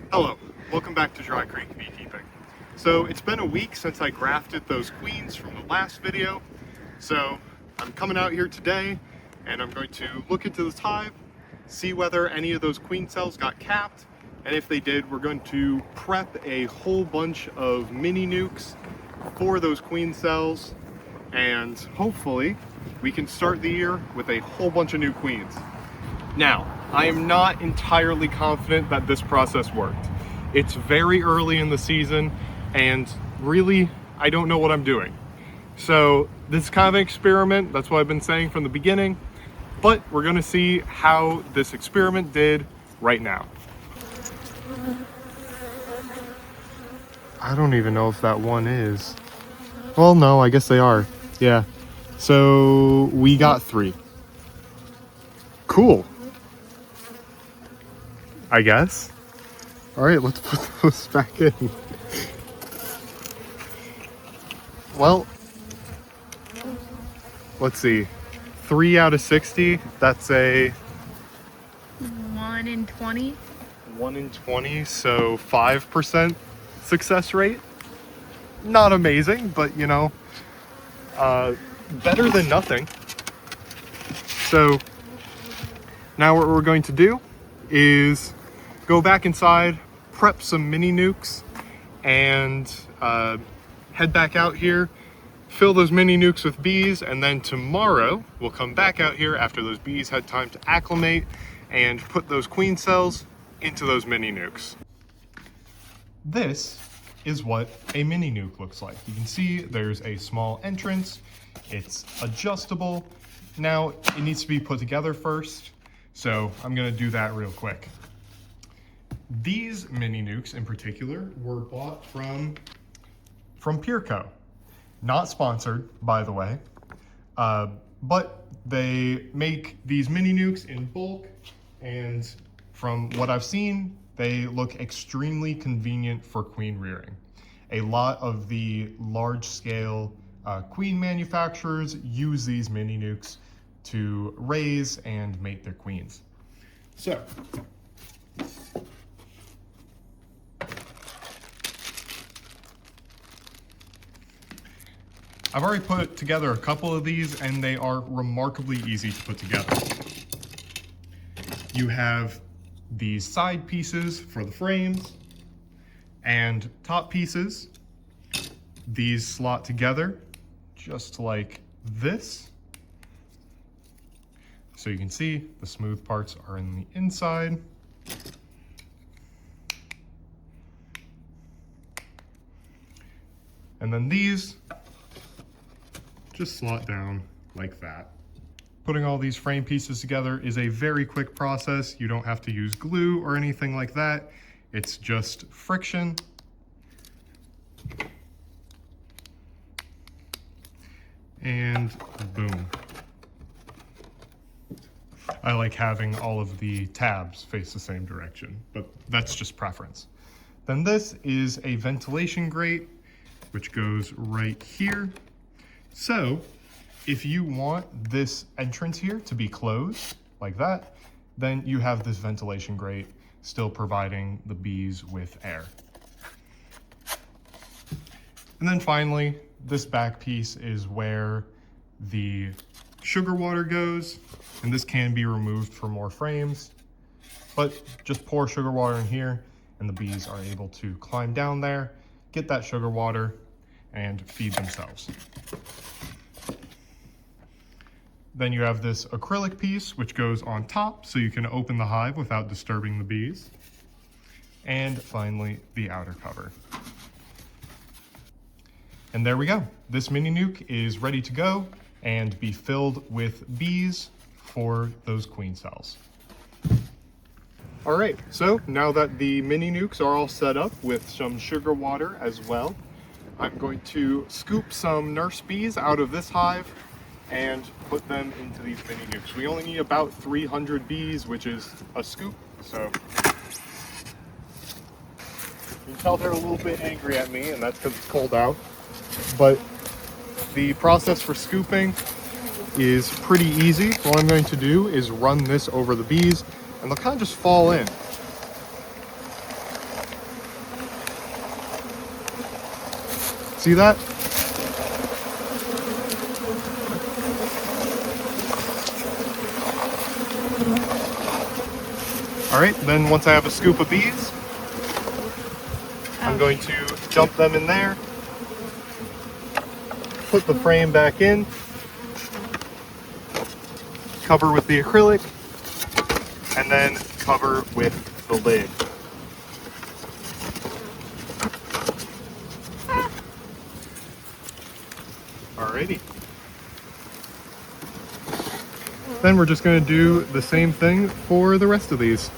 Hello, welcome back to Dry Creek Beekeeping. So it's been a week since I grafted those queens from the last video. So I'm coming out here today and I'm going to look into this hive, see whether any of those queen cells got capped, and if they did, we're going to prep a whole bunch of mini nukes for those queen cells, and hopefully we can start the year with a whole bunch of new queens. Now, I am not entirely confident that this process worked. It's very early in the season, and really, I don't know what I'm doing. So this is kind of an experiment, that's what I've been saying from the beginning, but we're gonna see how this experiment did right now. I don't even know if that one is. Well, no, I guess they are. Yeah. So we got 3. Cool. I guess. All right, let's put those back in. Well, let's see. 3 out of 60. That's a 1 in 20. 1 in 20, so 5% success rate. Not amazing, but you know, better than nothing. So now what we're going to do is go back inside, prep some mini nukes, and head back out here, fill those mini nukes with bees, and then tomorrow we'll come back out here after those bees had time to acclimate and put those queen cells into those mini nukes. This is what a mini nuke looks like. You can see there's a small entrance, it's adjustable. Now it needs to be put together first, so I'm gonna do that real quick. These mini nukes in particular were bought from Peerco. Not sponsored, by the way, but they make these mini nukes in bulk, and from what I've seen, they look extremely convenient for queen rearing. A lot of the large-scale queen manufacturers use these mini nukes to raise and mate their queens. So, I've already put together a couple of these, and they are remarkably easy to put together. You have these side pieces for the frames and top pieces. These slot together just like this. So you can see the smooth parts are in the inside. And then these just slot down like that. Putting all these frame pieces together is a very quick process. You don't have to use glue or anything like that. It's just friction. And boom. I like having all of the tabs face the same direction, but that's just preference. Then this is a ventilation grate, which goes right here. So if you want this entrance here to be closed like that, then you have this ventilation grate still providing the bees with air. And then finally, this back piece is where the sugar water goes, and this can be removed for more frames, but just pour sugar water in here and the bees are able to climb down there, get that sugar water, and feed themselves. Then you have this acrylic piece which goes on top so you can open the hive without disturbing the bees. And finally, the outer cover. And there we go. This mini nuke is ready to go and be filled with bees for those queen cells. All right, so now that the mini nukes are all set up with some sugar water as well, I'm going to scoop some nurse bees out of this hive and put them into these mini nukes. We only need about 300 bees, which is a scoop, so you can tell they're a little bit angry at me, and that's because it's cold out. But the process for scooping is pretty easy. What I'm going to do is run this over the bees, and they'll kind of just fall in. See that? All right, then once I have a scoop of bees, I'm going to dump them in there, put the frame back in, cover with the acrylic, and then cover with the lid. Alrighty. Then we're just going to do the same thing for the rest of these.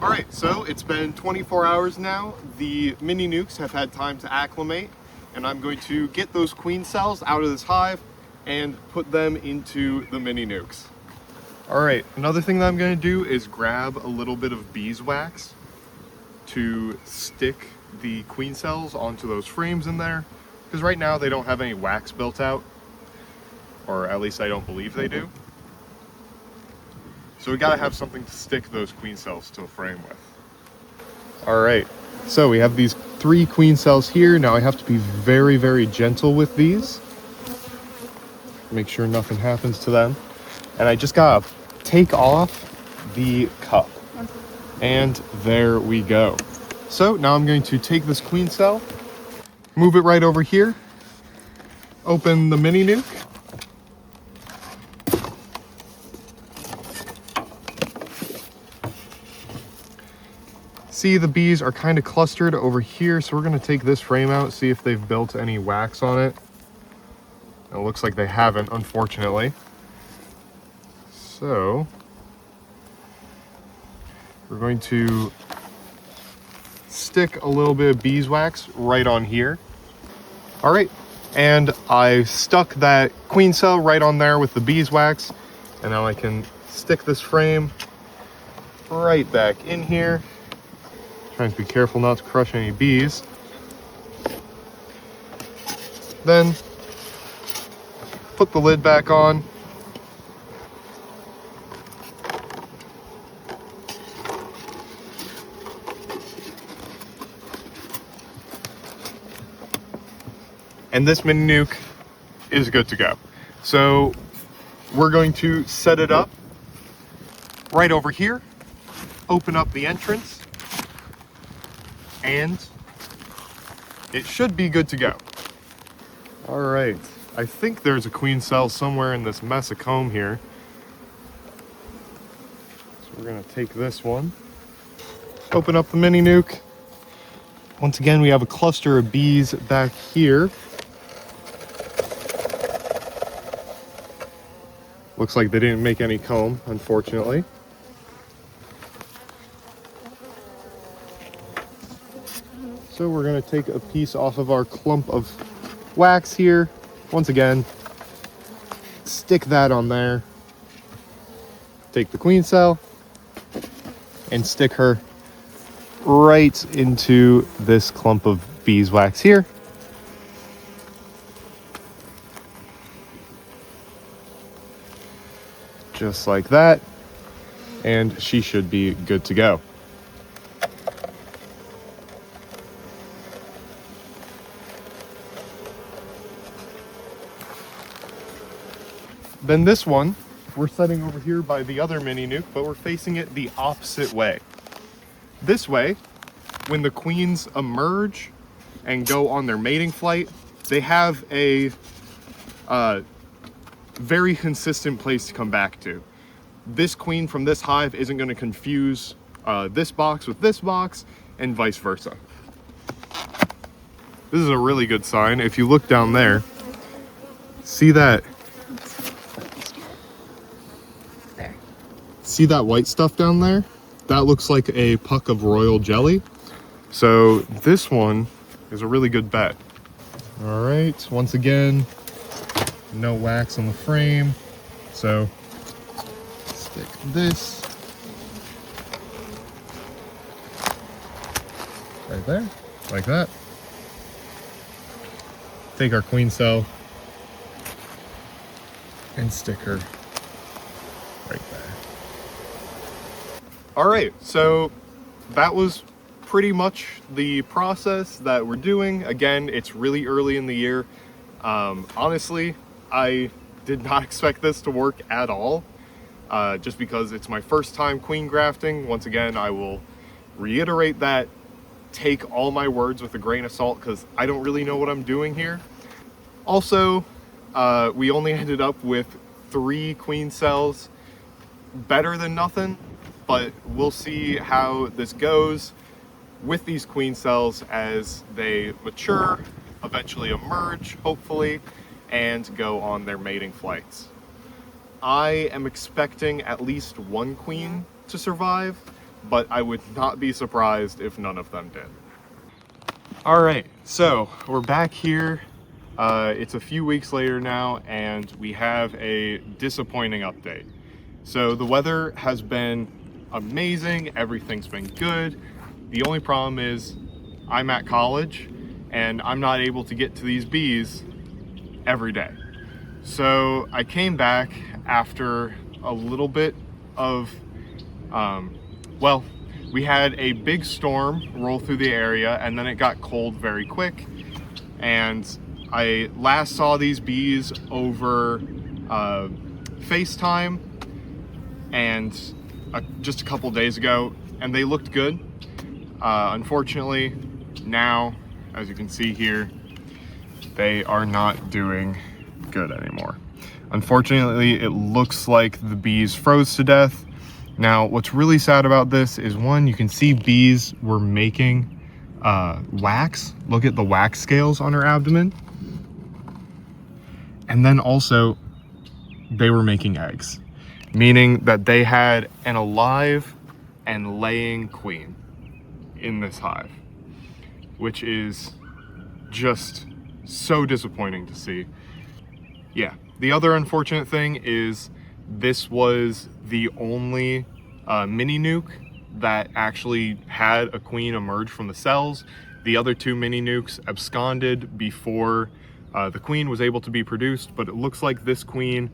Alright, so it's been 24 hours now. The mini nukes have had time to acclimate, and I'm going to get those queen cells out of this hive and put them into the mini nukes. Alright, another thing that I'm going to do is grab a little bit of beeswax to stick the queen cells onto those frames in there, because right now they don't have any wax built out, or at least I don't believe they do. So we gotta have something to stick those queen cells to the frame with. All right, so we have these 3 queen cells here. Now I have to be very, very gentle with these. Make sure nothing happens to them. And I just gotta take off the cup. And there we go. So now I'm going to take this queen cell, move it right over here, open the mini nuke, see, the bees are kind of clustered over here, so we're going to take this frame out, see if they've built any wax on it. It looks like they haven't, unfortunately. So we're going to stick a little bit of beeswax right on here. All right, and I stuck that queen cell right on there with the beeswax, and now I can stick this frame right back in here. Trying to be careful not to crush any bees. Then put the lid back on. And this mini nuke is good to go. So we're going to set it up right over here, open up the entrance, and it should be good to go. All right, I think there's a queen cell somewhere in this mess of comb here. So we're gonna take this one, open up the mini nuke. Once again, we have a cluster of bees back here. Looks like they didn't make any comb, unfortunately. So we're going to take a piece off of our clump of wax here. Once again, stick that on there. Take the queen cell and stick her right into this clump of beeswax here. Just like that. And she should be good to go. Then this one, we're setting over here by the other mini nuke, but we're facing it the opposite way. This way, when the queens emerge and go on their mating flight, they have a very consistent place to come back to. This queen from this hive isn't going to confuse this box with this box, and vice versa. This is a really good sign. If you look down there, see that? See that white stuff down there? That looks like a puck of royal jelly. So this one is a really good bet. All right, once again, no wax on the frame. So stick this right there, like that. Take our queen cell and stick her right there. All right, so that was pretty much the process that we're doing. Again, it's really early in the year. Honestly, I did not expect this to work at all, just because it's my first time queen grafting. Once again, I will reiterate that. Take all my words with a grain of salt because I don't really know what I'm doing here. Also, we only ended up with 3 queen cells. Better than nothing, but we'll see how this goes with these queen cells as they mature, eventually emerge, hopefully, and go on their mating flights. I am expecting at least 1 queen to survive, but I would not be surprised if none of them did. All right, so we're back here. It's a few weeks later now, and we have a disappointing update. So the weather has been amazing, everything's been good. The only problem is I'm at college, and I'm not able to get to these bees every day. So I came back after a little bit of, well, we had a big storm roll through the area, and then it got cold very quick. And I last saw these bees over FaceTime and just a couple days ago, and they looked good. Unfortunately, now, as you can see here, they are not doing good anymore. Unfortunately, it looks like the bees froze to death. Now, what's really sad about this is, one, you can see bees were making wax. Look at the wax scales on her abdomen. And then also, they were making eggs, meaning that they had an alive and laying queen in this hive, which is just so disappointing to see. Yeah, the other unfortunate thing is this was the only mini nuke that actually had a queen emerge from the cells. The other 2 mini nukes absconded before the queen was able to be produced, but it looks like this queen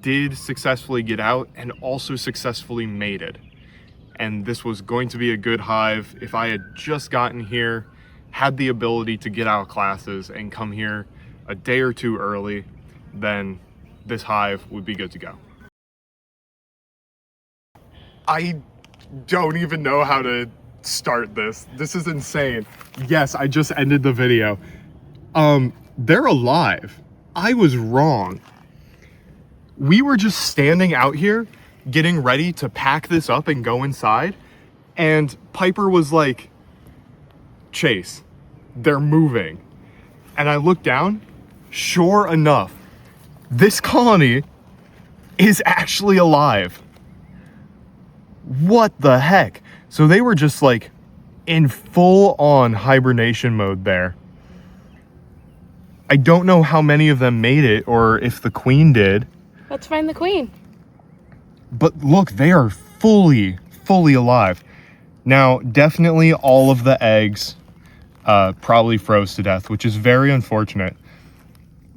did successfully get out and also successfully mated. And this was going to be a good hive. If I had just gotten here, had the ability to get out of classes and come here a day or 2 early, then this hive would be good to go. I don't even know how to start this. This is insane. Yes, I just ended the video. They're alive. I was wrong. We were just standing out here getting ready to pack this up and go inside, and Piper was like, Chase, they're moving. And I looked down, sure enough, this colony is actually alive. What the heck? So they were just like in full on hibernation mode there. I don't know how many of them made it or if the queen did. Let's find the queen. But look, they are fully alive. Now, definitely all of the eggs probably froze to death, which is very unfortunate.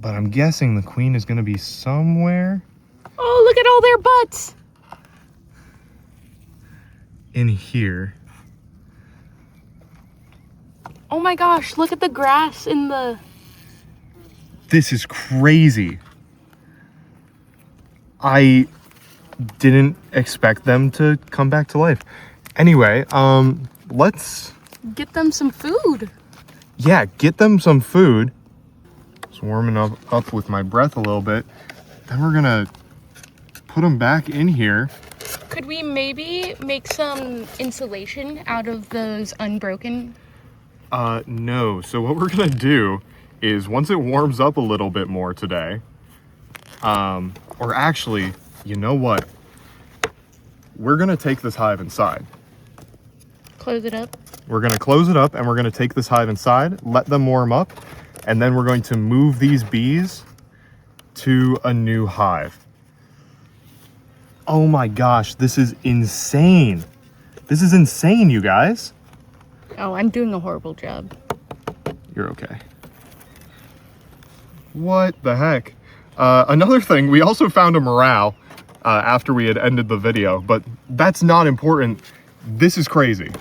But I'm guessing the queen is going to be somewhere. Oh, look at all their butts. In here. Oh my gosh, look at the grass in the... This is crazy. I didn't expect them to come back to life. Anyway, let's... Get them some food. Yeah, get them some food. Just warming up with my breath a little bit. Then we're gonna put them back in here. Could we maybe make some insulation out of those unbroken? No. So what we're gonna do is once it warms up a little bit more today, or actually, you know what? we're gonna take this hive inside. Close it up. We're gonna close it up and we're gonna take this hive inside, let them warm up, and then we're going to move these bees to a new hive. Oh my gosh, this is insane. This is insane, you guys. Oh, I'm doing a horrible job. You're okay. What the heck? Another thing, we also found a morale after we had ended the video, but that's not important. This is crazy.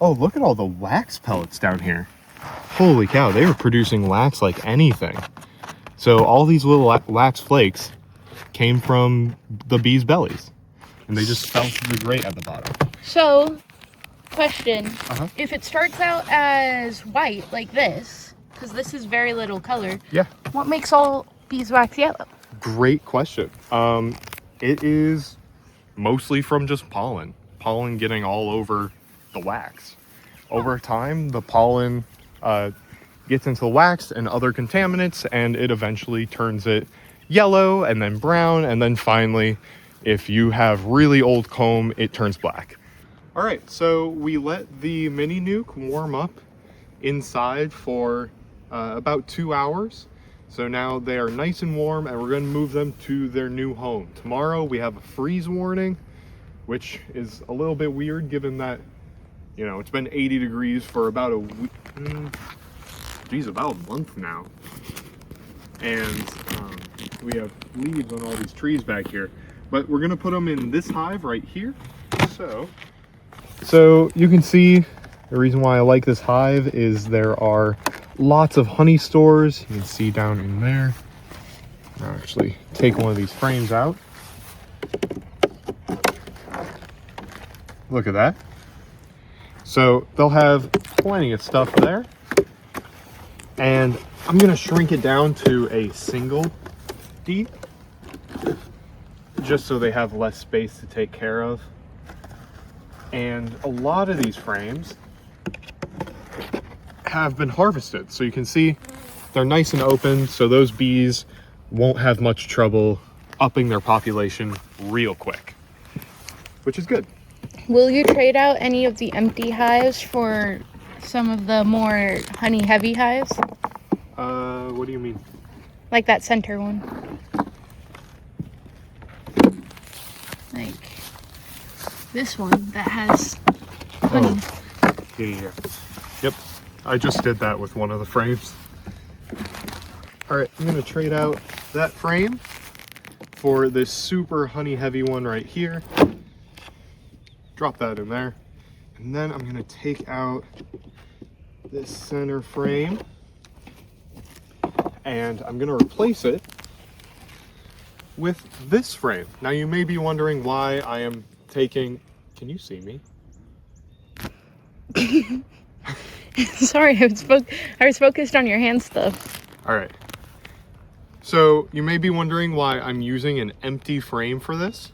Oh, look at all the wax pellets down here. Holy cow, they were producing wax like anything. So all these little wax flakes came from the bees' bellies, and they just fell through the grate at the bottom. So, question. If it starts out as white like this, because this is very little color, yeah, what makes all beeswax yellow? Great question. It is mostly from just pollen getting all over the wax. Over time, the pollen gets into the wax and other contaminants, and it eventually turns it yellow and then brown, and then finally, if you have really old comb, it turns black. All right, so we let the mini nuke warm up inside for about 2 hours. So now they are nice and warm, and we're going to move them to their new home. Tomorrow we have a freeze warning, which is a little bit weird given that, you know, it's been 80 degrees for about a week, about a month now. And we have leaves on all these trees back here. But we're going to put them in this hive right here. So you can see the reason why I like this hive is there are lots of honey stores. You can see down in there. I'll actually take one of these frames out. Look at that. So they'll have plenty of stuff there. And I'm gonna shrink it down to a single deep, just so they have less space to take care of. And a lot of these frames have been harvested. So you can see they're nice and open, so those bees won't have much trouble upping their population real quick, which is good. Will you trade out any of the empty hives for some of the more honey heavy hives? What do you mean? Like that center one. Like this one that has honey. Oh, yeah. Yep, I just did that with one of the frames. All right, I'm gonna trade out that frame for this super honey heavy one right here. Drop that in there. And then I'm gonna take out this center frame and I'm gonna replace it with this frame. Now you may be wondering why I am taking, can you see me? Sorry, I was focused on your hand stuff. All right. So you may be wondering why I'm using an empty frame for this.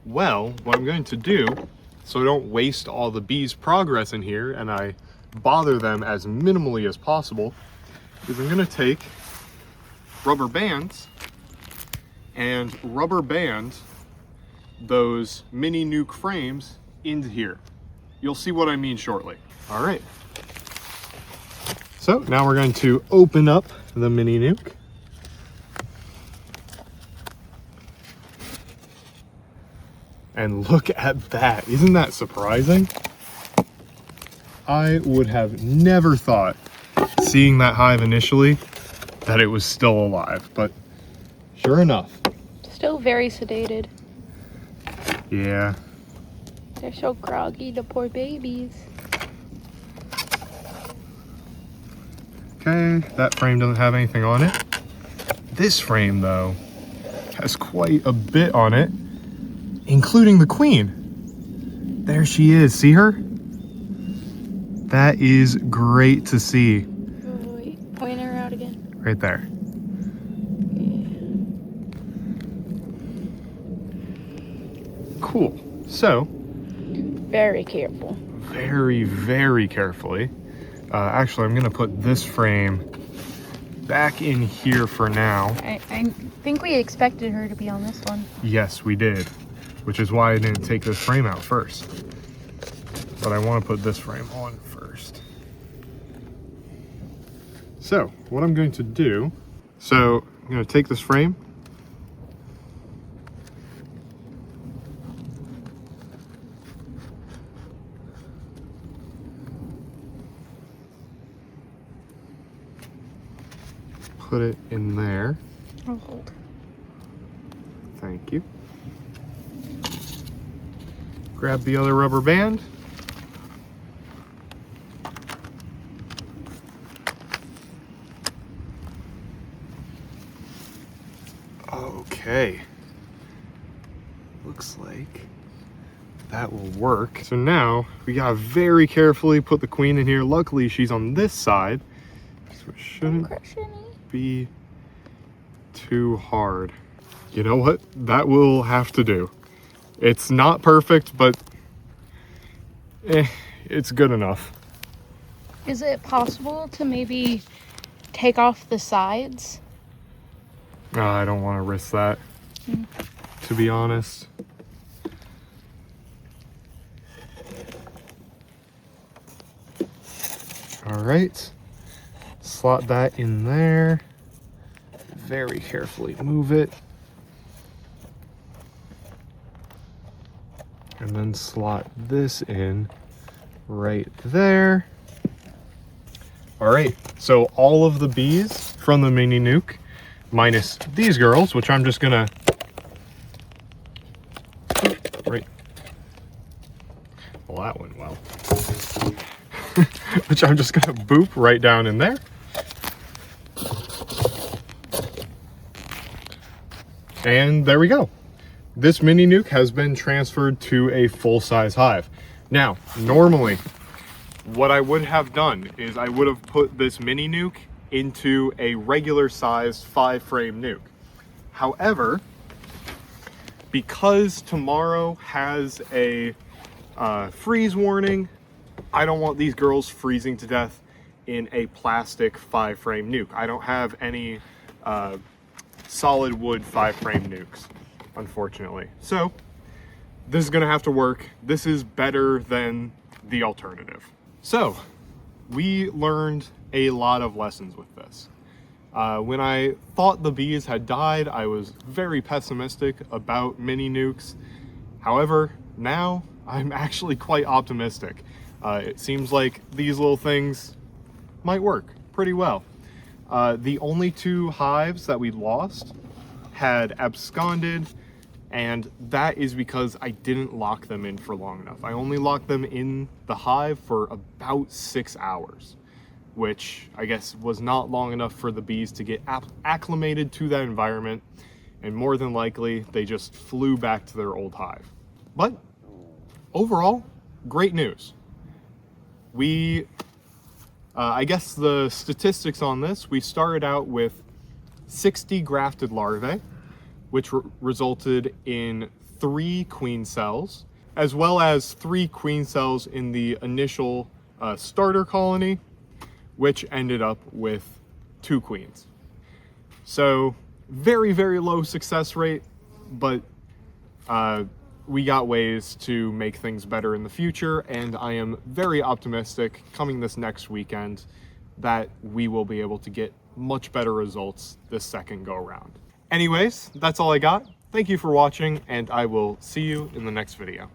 Well, what I'm going to do, so I don't waste all the bees' progress in here and I bother them as minimally as possible, is I'm gonna take rubber bands and rubber band those mini nuke frames into here. You'll see what I mean shortly. All right. So now we're going to open up the mini nuke. And look at that. Isn't that surprising? I would have never thought, seeing that hive initially, that it was still alive, but sure enough. Still very sedated. Yeah. They're so groggy, the poor babies. Okay, that frame doesn't have anything on it. This frame, though, has quite a bit on it, including the queen. There she is. See her? That is great to see. Oh, wait, point her out again. Right there. Yeah. Cool. So, very careful. Very, very carefully. Actually, I'm going to put this frame back in here for now. I think we expected her to be on this one. Yes, we did. which is why I didn't take this frame out first. But I want to put this frame on first. So what I'm going to do, I'm going to take this frame, put it in there. I'll hold. Thank you. Grab the other rubber band. Okay. Looks like that will work. So now we gotta very carefully put the queen in here. Luckily she's on this side, so it shouldn't be too hard. You know what? That will have to do. It's not perfect, but it's good enough. Is it possible to maybe take off the sides? I don't want to risk that, to be honest. All right, slot that in there. Very carefully move it. And then slot this in right there. All right, so all of the bees from the mini nuke, minus these girls, which I'm just gonna, right, well that went well, which I'm just gonna boop right down in there. And there we go. This mini nuke has been transferred to a full-size hive. Now, normally, what I would have done is I would have put this mini nuke into a regular sized 5-frame nuke. However, because tomorrow has a freeze warning, I don't want these girls freezing to death in a plastic 5-frame nuke. I don't have any solid wood 5-frame nukes, unfortunately. So this is gonna have to work. This is better than the alternative. So we learned a lot of lessons with this. When I thought the bees had died, I was very pessimistic about mini nukes. However, now I'm actually quite optimistic. It seems like these little things might work pretty well. The only 2 hives that we lost had absconded, and that is because I didn't lock them in for long enough. I only locked them in the hive for about 6 hours, which I guess was not long enough for the bees to get acclimated to that environment, and more than likely they just flew back to their old hive. But overall, great news. I guess the statistics on this, we started out with 60 grafted larvae, which resulted in 3 queen cells, as well as 3 queen cells in the initial starter colony, which ended up with 2 queens. So very, very low success rate, but we got ways to make things better in the future, and I am very optimistic coming this next weekend that we will be able to get much better results this second go around. Anyways, that's all I got. Thank you for watching, and I will see you in the next video.